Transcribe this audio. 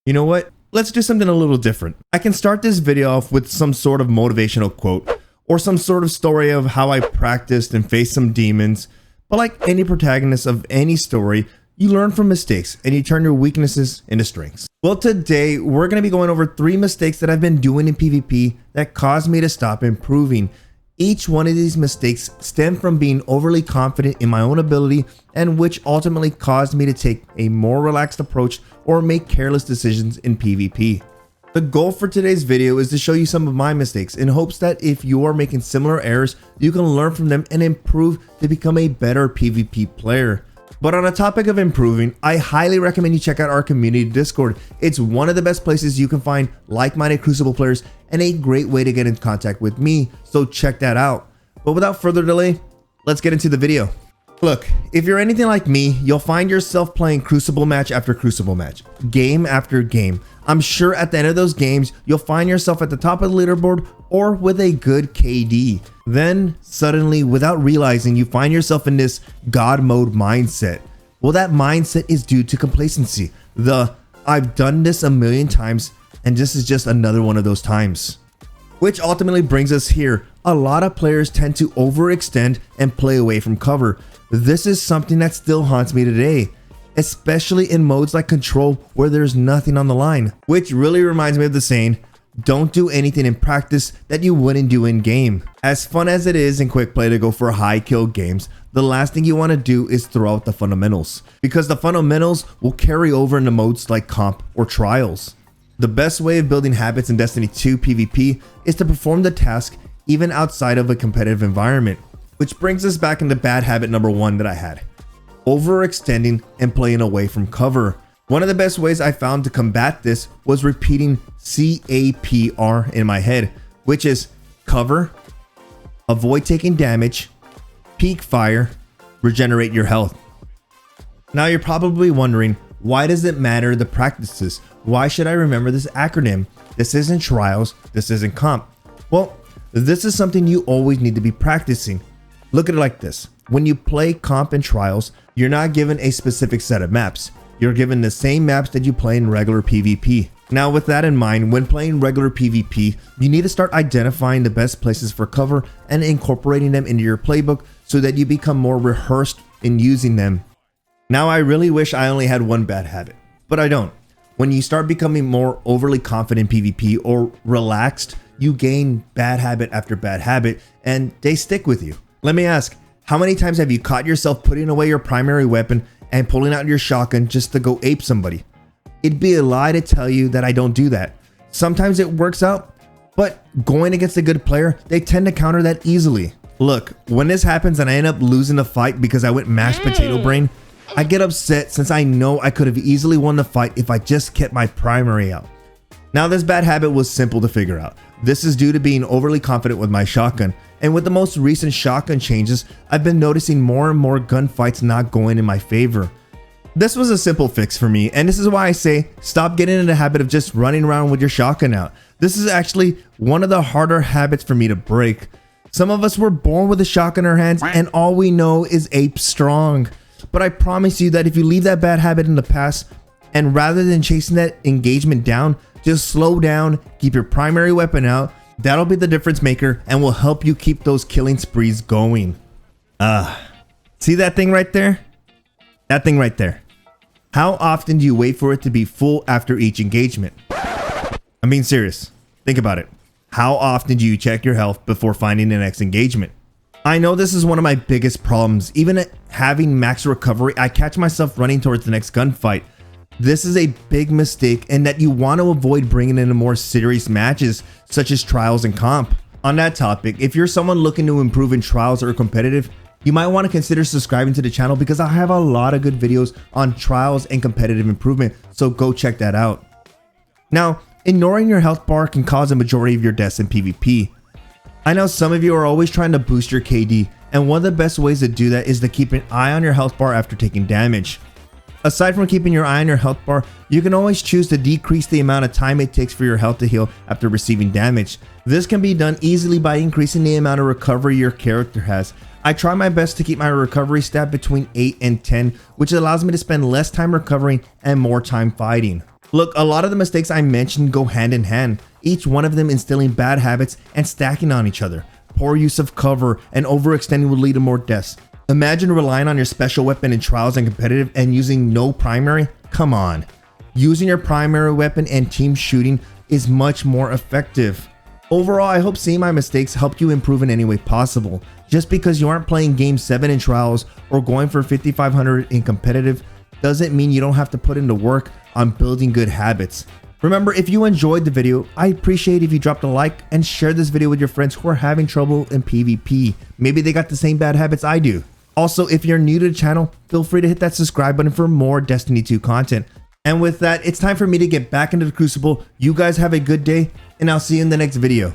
You know what? Let's do something a little different. I can start this video off with some sort of motivational quote or some sort of story of how I practiced and faced some demons. But like any protagonist of any story, you learn from mistakes and you turn your weaknesses into strengths. Well, today we're going to be going over 3 mistakes that I've been doing in PvP that caused me to stop improving. Each one of these mistakes stem from being overly confident in my own ability, and which ultimately caused me to take a more relaxed approach or make careless decisions in PvP. The goal for today's video is to show you some of my mistakes in hopes that if you are making similar errors, you can learn from them and improve to become a better PvP player. But on a topic of improving, I highly recommend you check out our community Discord. It's one of the best places you can find like-minded Crucible players and a great way to get in contact with me, so check that out. But without further delay, let's get into the video. Look, if you're anything like me, you'll find yourself playing Crucible match after Crucible match, game after game. I'm sure at the end of those games, you'll find yourself at the top of the leaderboard or with a good KD. Then suddenly, without realizing, you find yourself in this God mode mindset. Well, that mindset is due to complacency. I've done this a million times and this is just another one of those times. Which ultimately brings us here. A lot of players tend to overextend and play away from cover. This is something that still haunts me today, especially in modes like Control where there's nothing on the line. Which really reminds me of the saying, don't do anything in practice that you wouldn't do in game. As fun as it is in quick play to go for high kill games, the last thing you want to do is throw out the fundamentals, because the fundamentals will carry over into modes like Comp or Trials. The best way of building habits in Destiny 2 PvP is to perform the task even outside of a competitive environment. Which brings us back into bad habit number 1 that I had. Overextending and playing away from cover. One of the best ways I found to combat this was repeating CAPR in my head, which is cover, avoid taking damage, peak fire, regenerate your health. Now you're probably wondering, why does it matter the practices? Why should I remember this acronym? This isn't Trials, this isn't Comp. Well, this is something you always need to be practicing. Look at it like this. When you play Comp and Trials, you're not given a specific set of maps. You're given the same maps that you play in regular PvP. Now with that in mind, when playing regular PvP, you need to start identifying the best places for cover and incorporating them into your playbook so that you become more rehearsed in using them. Now I really wish I only had one bad habit, but I don't. When you start becoming more overly confident in PvP or relaxed, you gain bad habit after bad habit and they stick with you. Let me ask, how many times have you caught yourself putting away your primary weapon and pulling out your shotgun just to go ape somebody? It'd be a lie to tell you that I don't do that. Sometimes it works out, but going against a good player, they tend to counter that easily. Look, when this happens and I end up losing the fight because I went mashed potato brain, I get upset since I know I could have easily won the fight if I just kept my primary out. Now this bad habit was simple to figure out. This is due to being overly confident with my shotgun, and with the most recent shotgun changes, I've been noticing more and more gunfights not going in my favor. This was a simple fix for me, and this is why I say stop getting in the habit of just running around with your shotgun out. This is actually one of the harder habits for me to break. Some of us were born with a shotgun in our hands and all we know is ape strong. But I promise you that if you leave that bad habit in the past, and rather than chasing that engagement down, just slow down, keep your primary weapon out, that'll be the difference maker and will help you keep those killing sprees going. See that thing right there? That thing right there. How often do you wait for it to be full after each engagement? I'm being serious. Think about it. How often do you check your health before finding the next engagement? I know this is one of my biggest problems. Even at having max recovery, I catch myself running towards the next gunfight. This is a big mistake and that you want to avoid bringing into more serious matches such as Trials and Comp. On that topic, if you're someone looking to improve in Trials or competitive, you might want to consider subscribing to the channel because I have a lot of good videos on Trials and competitive improvement, so go check that out. Now, ignoring your health bar can cause a majority of your deaths in PvP. I know some of you are always trying to boost your KD, and one of the best ways to do that is to keep an eye on your health bar after taking damage. Aside from keeping your eye on your health bar, you can always choose to decrease the amount of time it takes for your health to heal after receiving damage. This can be done easily by increasing the amount of recovery your character has. I try my best to keep my recovery stat between 8 and 10, which allows me to spend less time recovering and more time fighting. Look, a lot of the mistakes I mentioned go hand in hand, each one of them instilling bad habits and stacking on each other. Poor use of cover and overextending will lead to more deaths. Imagine relying on your special weapon in trials and competitive and using no primary? Come on. Using your primary weapon and team shooting is much more effective. Overall, I hope seeing my mistakes helped you improve in any way possible. Just because you aren't playing game 7 in trials or going for 5500 in competitive doesn't mean you don't have to put into work on building good habits. Remember, if you enjoyed the video, I'd appreciate if you dropped a like and share this video with your friends who are having trouble in PvP. Maybe they got the same bad habits I do. Also, if you're new to the channel, feel free to hit that subscribe button for more Destiny 2 content. And with that, it's time for me to get back into the Crucible. You guys have a good day, and I'll see you in the next video.